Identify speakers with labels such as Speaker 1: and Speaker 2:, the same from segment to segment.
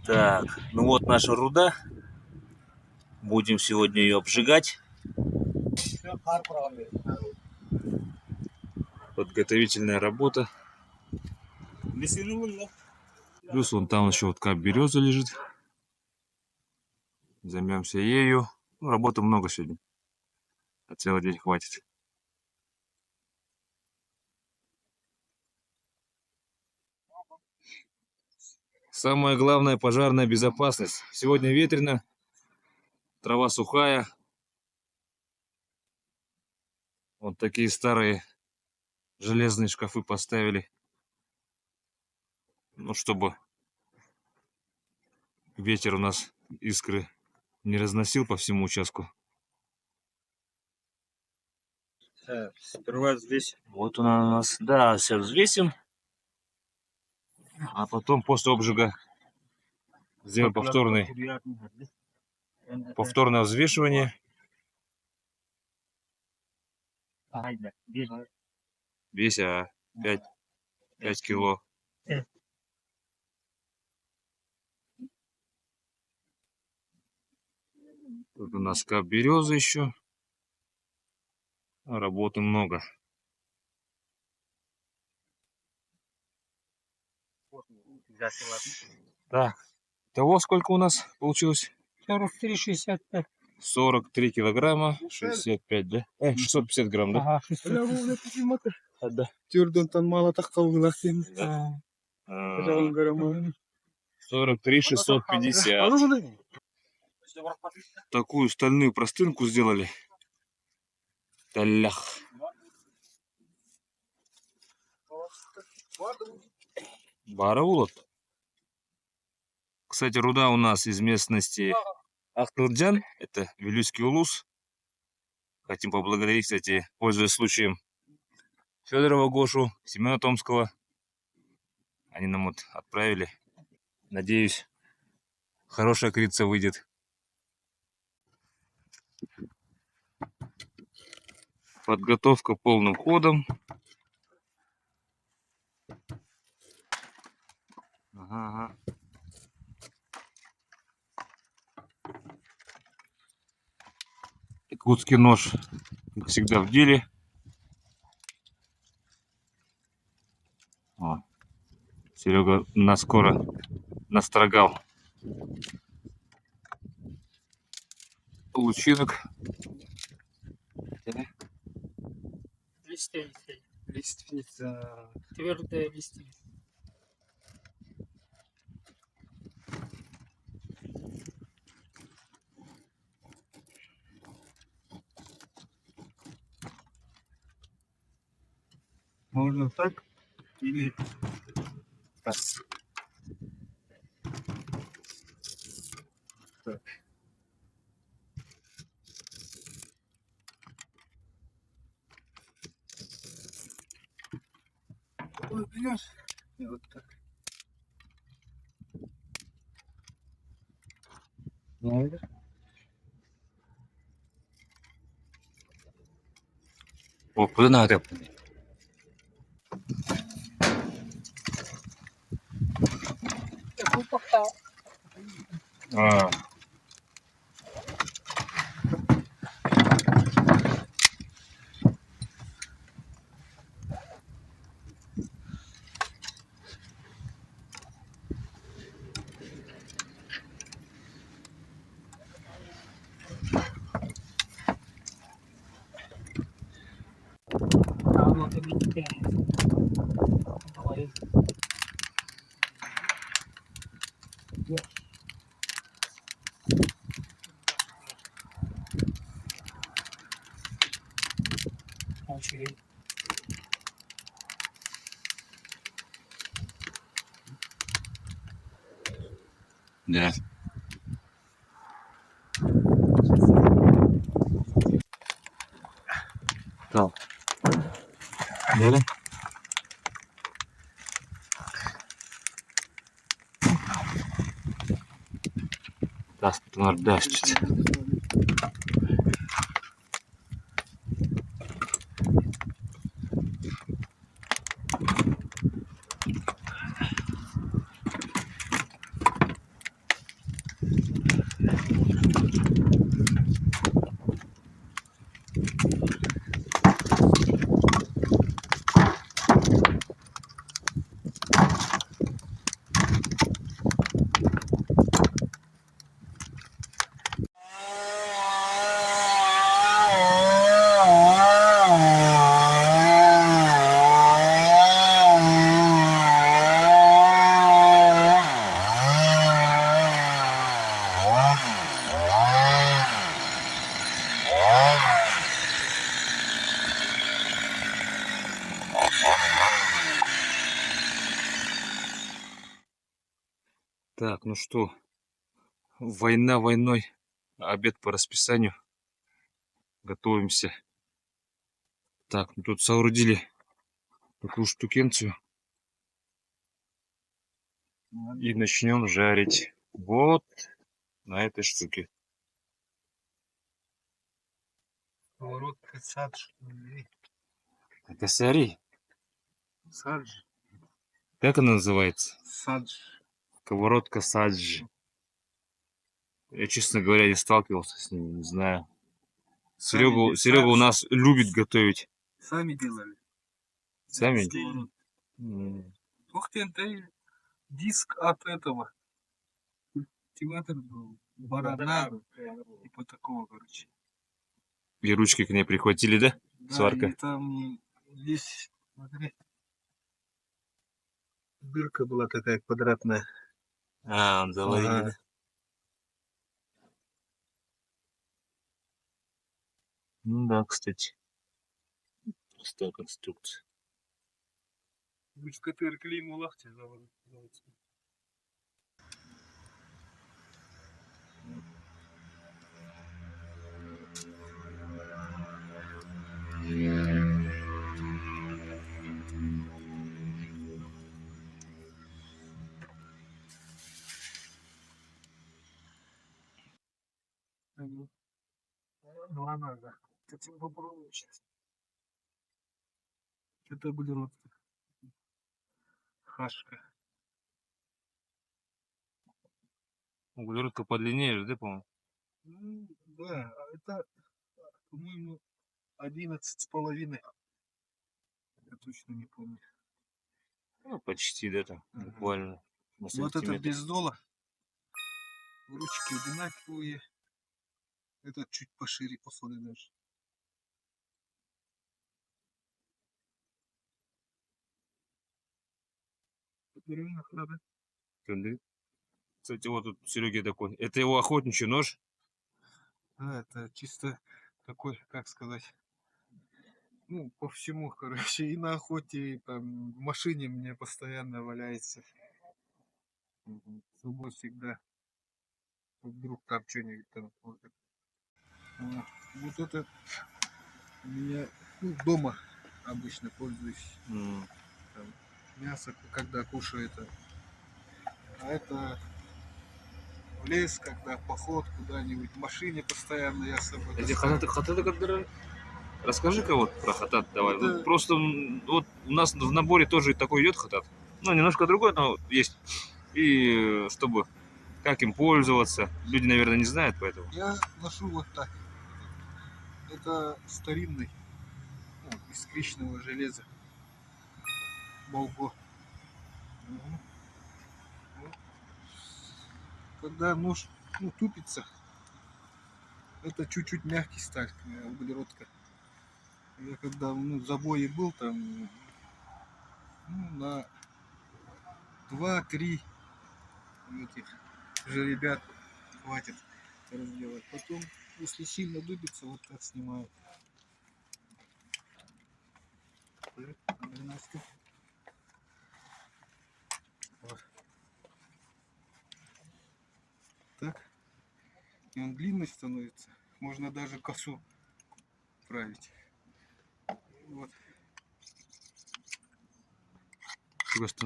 Speaker 1: Так, ну вот наша руда. Будем сегодня ее обжигать. Подготовительная работа. Плюс вон там еще вот кап береза лежит. Займемся ею. Ну, работы много сегодня. А целый день хватит. Самое главное — пожарная безопасность. Сегодня ветрено, трава сухая. Вот такие старые железные шкафы поставили. Ну, чтобы ветер у нас искры не разносил по всему участку.
Speaker 2: Так, сперва здесь.
Speaker 1: Вот она у нас. Да, все взвесим. А потом после обжига сделаем повторное взвешивание. Весь 5 кило. Тут у нас кап березы еще. Работы много. Так, того сколько у нас получилось?
Speaker 2: 43,65.
Speaker 1: 43 килограмма, 65, да? 650 грамм, да?
Speaker 2: Ага, 600. Тюрдонтан мало так калгылахтен.
Speaker 1: 43 650. Такую стальную простынку сделали. Талях. Бараулот. Кстати, руда у нас из местности Ахтырджан. Это Вилюйский улус. Хотим поблагодарить, кстати, пользуясь случаем, Федорова Гошу, Семена Томского. Они нам вот отправили. Надеюсь, хорошая крица выйдет. Подготовка полным ходом. Ага. Якутский нож, как всегда, в деле. О, Серега нас скоро настрогал лучинок.
Speaker 2: Лиственница. Твердая лиственница. Можно так или так. Так. Вот берешь и вот так. Правильно?
Speaker 1: О, куда надо? А. Да. Так. Дали? Даст, даст. Так, ну что, война войной, обед по расписанию. Готовимся. Так, ну тут соорудили такую штукенцию. И начнем жарить. Вот на этой штуке.
Speaker 2: Сковородка садж.
Speaker 1: Это сари.
Speaker 2: Садж.
Speaker 1: Как она называется?
Speaker 2: Садж.
Speaker 1: Сковородка садж. Я, честно говоря, не сталкивался с ними, не знаю. Серега у нас любит готовить.
Speaker 2: Сами делали.
Speaker 1: Сами?
Speaker 2: Сковородку.
Speaker 1: М.
Speaker 2: Ух ты, это диск от этого. Культиватор был. Барана. Типа такого, короче.
Speaker 1: И ручки к ней прихватили, да?
Speaker 2: Да,
Speaker 1: Сварка.
Speaker 2: и там здесь, смотри, дырка была такая квадратная.
Speaker 1: А, он заварили, да? Ну да, кстати. Простая конструкция.
Speaker 2: Ручка тыр клейму лахте заводит. Ну ладно, да. Хотим попробовать сейчас. Это углеродка. Хашка.
Speaker 1: Углеродка подлиннее же, да, по-моему?
Speaker 2: Ну, да, а это, по-моему, 11,5. Я точно не помню.
Speaker 1: Ну, почти, да, там,
Speaker 2: Ага.
Speaker 1: буквально на
Speaker 2: Вот это
Speaker 1: сантиметр.
Speaker 2: без дола. Ручки одинаковые. Этот чуть пошире, походу, даже. Реально надо.
Speaker 1: Кстати, вот тут у Сереги такой. Это его охотничий нож.
Speaker 2: Да, это чисто такой, как сказать, ну, по всему, короче, и на охоте, и там в машине мне постоянно валяется. С собой всегда. Вдруг там что-нибудь там. Вот это у меня, ну, дома обычно пользуюсь. Там, мясо, когда кушаю это. А это в лес, когда поход куда-нибудь, в машине постоянно я с собой
Speaker 1: Эти
Speaker 2: таскаю.
Speaker 1: хататы, которые... Расскажи-ка вот про хатат давай.
Speaker 2: Это-
Speaker 1: Просто вот у нас в наборе тоже такой идет хатат. Ну, немножко другой, но есть. И чтобы как им пользоваться. Люди, наверное, не знают, поэтому.
Speaker 2: Я ношу вот так. Это старинный, ну, из кричного железа. Болго. Мгм. Вот. Когда нож, ну, тупится, это чуть-чуть мягкий сталь, углеродка. Я когда, ну, в забое был там, ну, на 2-3 этих жеребят хватит разделать. Потом, если сильно дубится, вот так снимаю. Вот. Так. И он длинный становится. Можно даже косу править. Вот.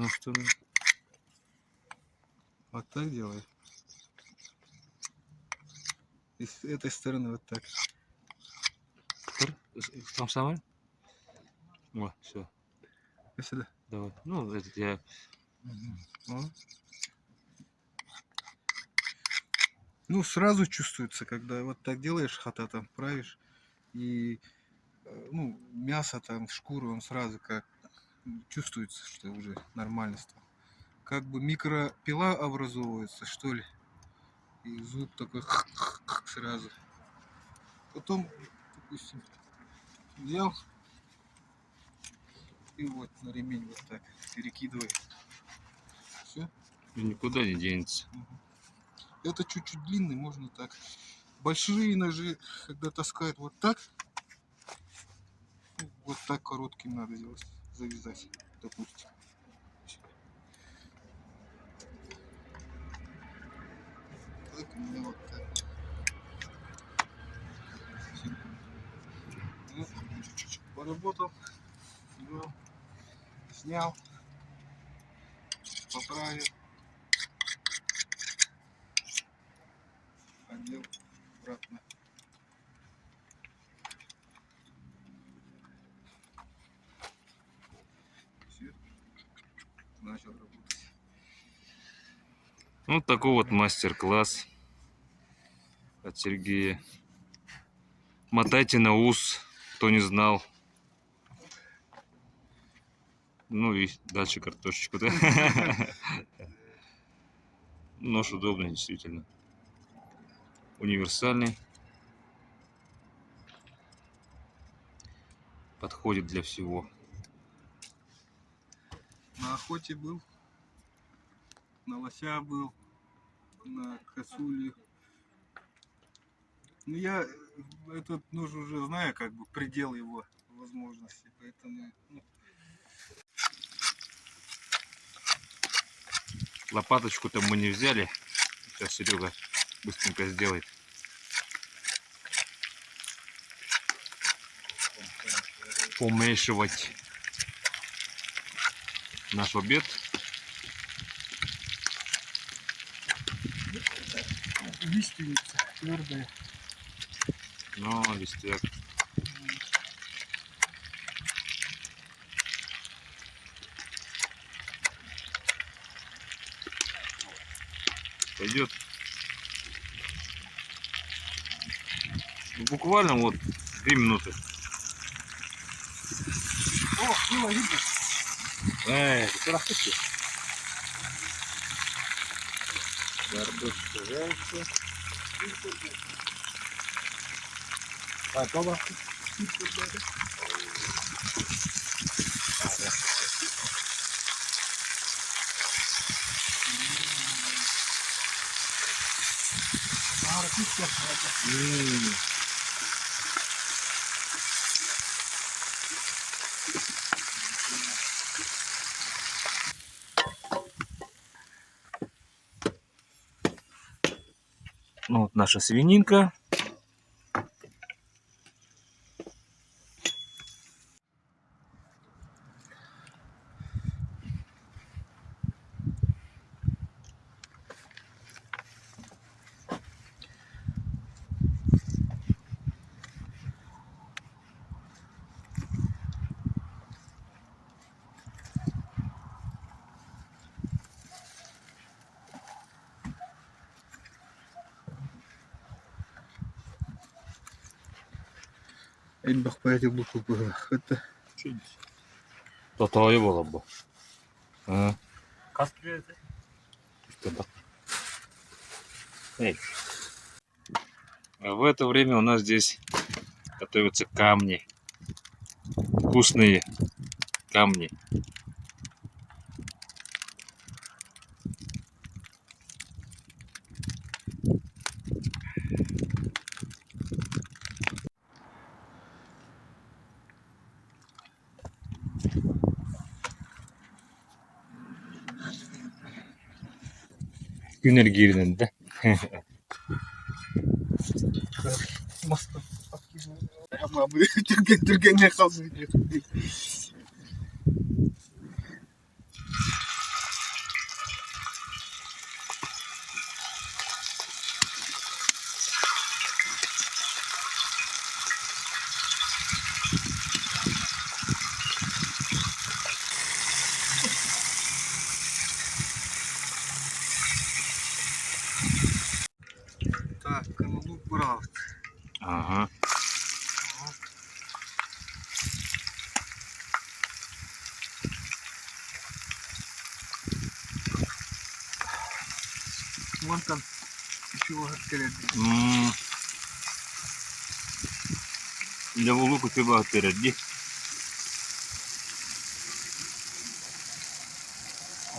Speaker 1: Что?
Speaker 2: Вот так делаю. И с этой стороны вот так.
Speaker 1: Там самое? О, все,
Speaker 2: И сюда.
Speaker 1: давай. Ну, этот я...
Speaker 2: Вот. Ну, сразу чувствуется, когда вот так делаешь, хата там правишь, и ну, мясо там, шкуру, он сразу как чувствуется, что уже нормально стало. Как бы микропила образовывается, что ли. И звук такой сразу. Потом, допустим, взял и вот на ремень вот так перекидывай. Все.
Speaker 1: Никуда не денется.
Speaker 2: Это чуть-чуть длинный, можно так. Большие ножи, когда таскают вот так, ну, вот так коротким надо делать, завязать, допустим. Так у меня вот так. Ну, чуть-чуть поработал, ну, снял, поправил, одел обратно. Все, начал работать.
Speaker 1: Вот такой вот мастер-класс от Сергея. Мотайте на ус, кто не знал. Ну и дальше картошечку, да? Нож удобный, действительно. Универсальный. Подходит для всего.
Speaker 2: На охоте был, на лося был, на косулю. Ну, я этот нож уже знаю, как бы предел его возможностей, поэтому ну,
Speaker 1: Лопаточку-то мы не взяли. Сейчас Серега быстренько сделает. Помешивать наш обед.
Speaker 2: лиственница твердая.
Speaker 1: Но листья. Пойдет. Ну, буквально вот 2 минуты.
Speaker 2: О, было видно.
Speaker 1: Ты рахуйся.
Speaker 2: Картошка жарится.
Speaker 1: Готово. Ну вот наша свининка.
Speaker 2: Эльбах по этим букву было. Это
Speaker 1: То твое было бы. А? Эй. А в это время у нас здесь готовятся камни. Вкусные камни. Günергирин, да?
Speaker 2: масло подкинули. Мамы, түрген не қалды. Так, каналу брал.
Speaker 1: Ага.
Speaker 2: Вон там еще открыт.
Speaker 1: Для луку тебе отпереди.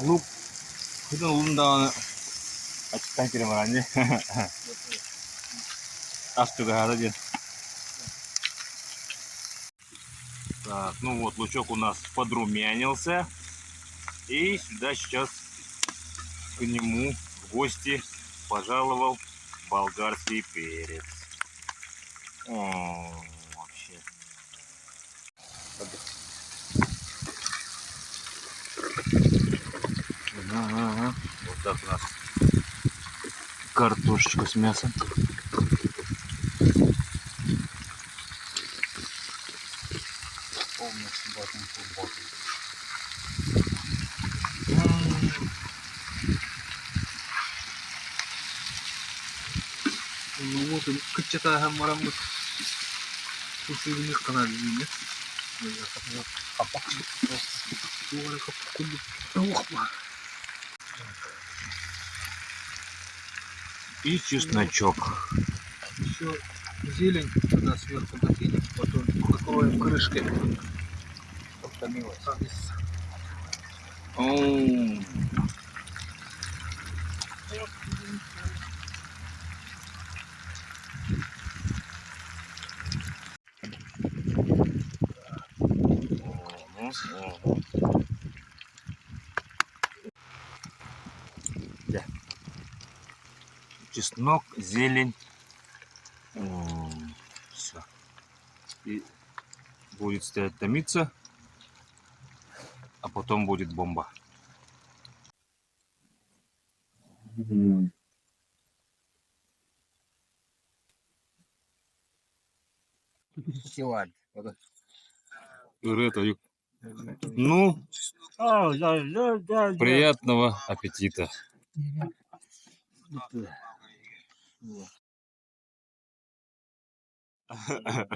Speaker 1: Лук. Itu unda açıktan kirim var anne. Az juga ada dia. Так, ну вот, лучок у нас подрумянился. И сюда сейчас к нему в гости пожаловал болгарский перец. О, вообще. Ага. Вот так у нас картошечка с мясом.
Speaker 2: Полностью батон футболки. Ну вот, кычета гаммарамык. Усиленных канализм, капак.
Speaker 1: И чесночок.
Speaker 2: Еще зелень туда сверху докинем, потом накроем крышкой, чтобы томилось.
Speaker 1: Да. Чеснок, зелень. Все. И будет стоять томиться, а потом будет бомба. Ну, приятного аппетита.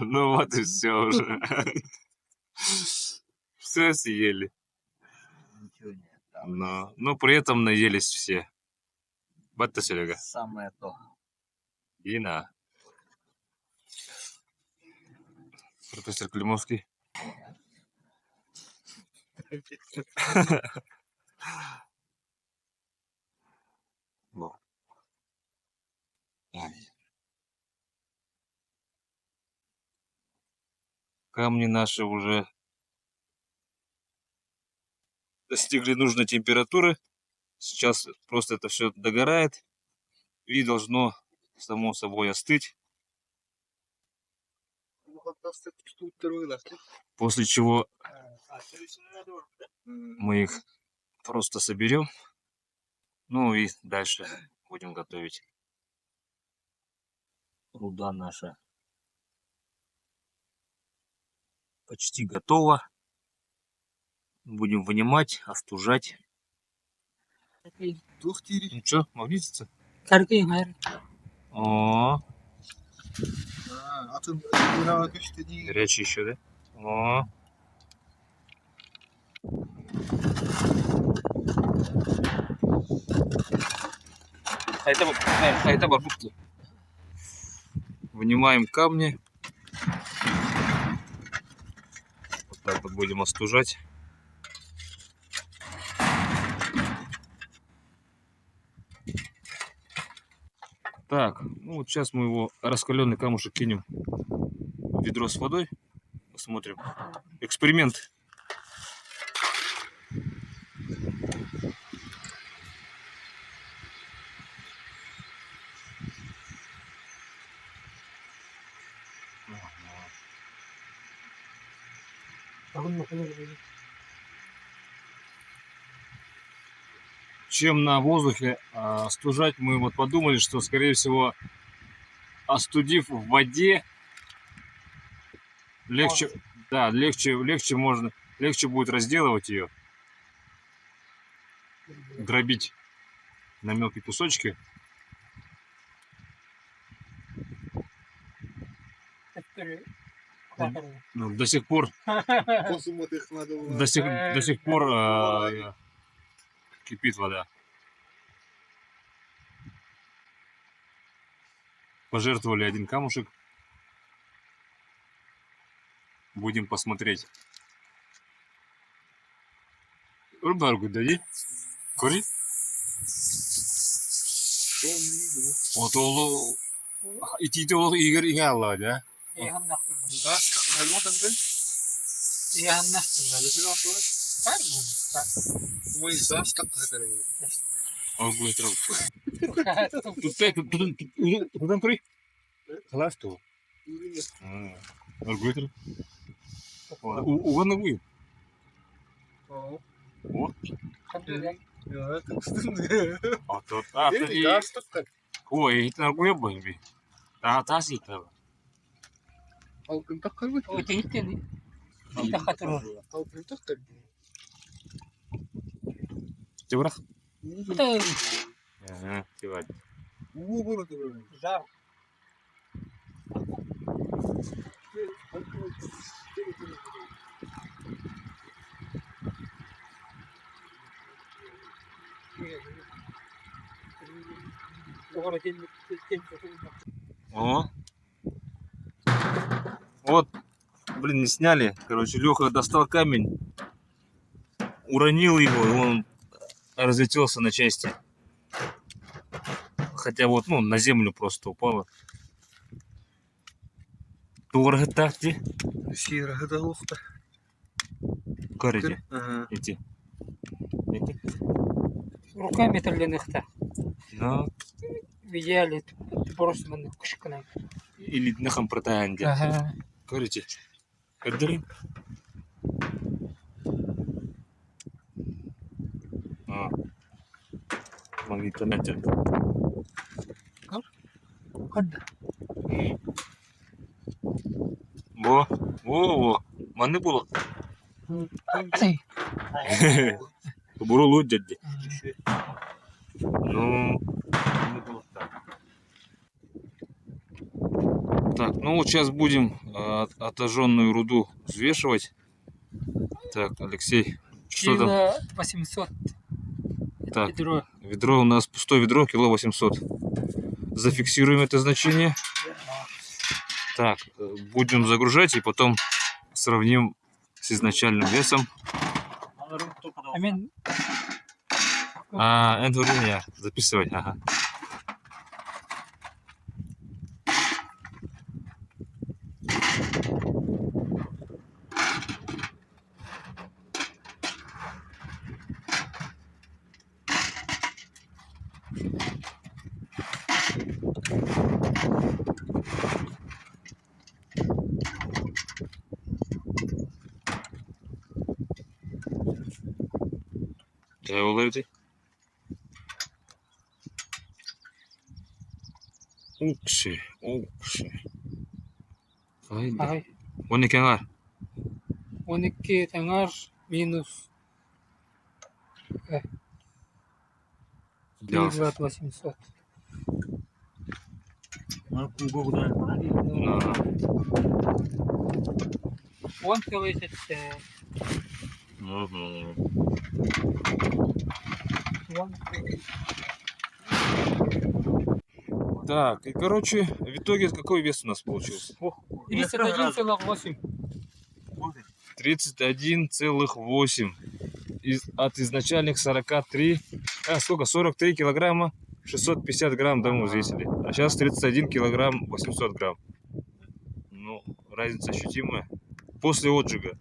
Speaker 1: Ну вот и все уже. Все съели. Но при этом наелись все. Батта Серега.
Speaker 2: Самое то.
Speaker 1: Дина. Профессор Климовский. Ну. Камни наши уже достигли нужной температуры. Сейчас просто это все догорает и должно само собой остыть. После чего мы их просто соберем. Ну и дальше будем готовить. Руда наша почти готова. Будем вынимать, остужать. Ну что, магнитится? О, горячий еще, да? О. Вынимаем камни. Вот так вот будем остужать. Так, ну вот сейчас мы его раскаленный камушек кинем в ведро с водой. Посмотрим. Эксперимент. Чем на воздухе остужать, мы вот подумали, что скорее всего остудив в воде легче, да, легче будет разделывать ее, дробить на мелкие кусочки. Ну, до сих пор кипит вода. Пожертвовали один камушек. Будем посмотреть. Рубарку дади. Кори. Вот олу. Ити олу игр игала, да? Тудан при? Халасту. Аргуйтер. Угодно будет. О.
Speaker 2: Ya, kıstın.
Speaker 1: Ой, это аргуя бы. Та сикла.
Speaker 2: Altın takar mı?
Speaker 3: O tehlikeli. Bir daha hatır.
Speaker 2: Altın takar.
Speaker 1: Теврах.
Speaker 3: Bu da
Speaker 1: Ага, сегодня.
Speaker 2: Bu burada böyle.
Speaker 3: zar.
Speaker 1: О. Вот, блин, не сняли. Короче, Леха достал камень, уронил его, и он разлетелся на части. Хотя вот, ну, на землю просто упало. Дорого так-то.
Speaker 2: Сирah da olsa.
Speaker 1: Короче,
Speaker 2: Ага.
Speaker 1: эти.
Speaker 3: Руками тролленых-то.
Speaker 1: Ну,
Speaker 3: В идеале ты просто на кушканай.
Speaker 1: или нахам протаянде.
Speaker 3: Ага.
Speaker 1: Короче, кадри. Могли тонать.
Speaker 3: Hadi.
Speaker 1: Во. Маны было.
Speaker 3: Ай.
Speaker 1: Бурулу дяди. Ну, так, ну вот сейчас будем отожженную руду взвешивать. Так, Алексей, что там?
Speaker 3: Кило 800.
Speaker 1: Так.
Speaker 3: Ведро.
Speaker 1: Ведро у нас пустое ведро, кило 800. Зафиксируем это значение. Так, будем загружать и потом сравним с изначальным весом.
Speaker 3: Амин.
Speaker 1: Это время записывать. Ага. Jij wil het? Укши. Haydi.
Speaker 3: Ай.
Speaker 1: 12 аңар.
Speaker 3: 12 таңар минус киловатт 800. Он делает
Speaker 1: Так, и короче, в итоге какой вес у нас получился?
Speaker 3: 31,8.
Speaker 1: 31,8 от изначальных 43, сколько, 43 килограмма 650 грамм домой взвесили, а сейчас 31 килограмм 800 грамм. Ну, разница ощутимая. После отжига.